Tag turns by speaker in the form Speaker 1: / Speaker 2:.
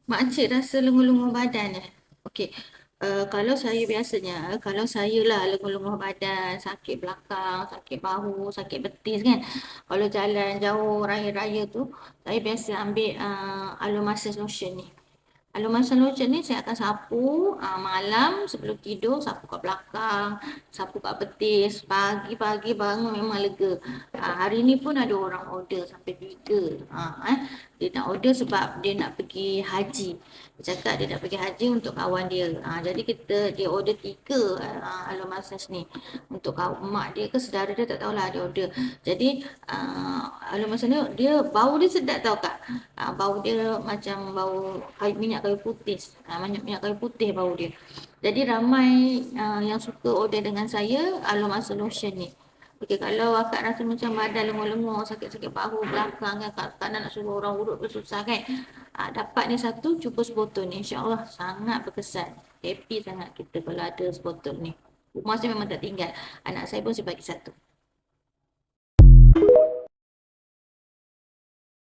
Speaker 1: Makcik rasa lenguh-lenguh badan Okey. Kalau saya biasanya, kalau saya lah lenguh-lenguh badan, sakit belakang, sakit bahu, sakit betis kan. Kalau jalan jauh raya-raya tu, saya biasa ambil aloe massage lotion ni. Aloe massage lotion ni saya akan sapu malam sebelum tidur, sapu kat belakang, sapu kat betis. Pagi-pagi bangun memang lega. Hari ni pun ada orang order sampai 3. Dia nak order sebab dia nak pergi haji. Dia cakap dia nak pergi haji untuk kawan dia. Jadi dia order 3 aloe massage ni. Untuk kawan mak dia ke saudara dia tak tahulah dia order. Jadi aloe massage ni dia bau dia sedap tau Kak. Bau dia macam bau minyak kayu putih. Minyak kayu putih bau dia. Jadi ramai yang suka order dengan saya aloe massage lotion ni. Okey, kalau akak rasa macam badan lenguh-lenguh, sakit-sakit bahu belakang kan, kadang nak suruh orang urut pun susah kan. Dapat ni satu, cuba sebotol ni. InsyaAllah sangat berkesan. Happy sangat kita kalau ada sebotol ni. Rumah saya memang tak tinggal. Anak saya pun saya bagi satu.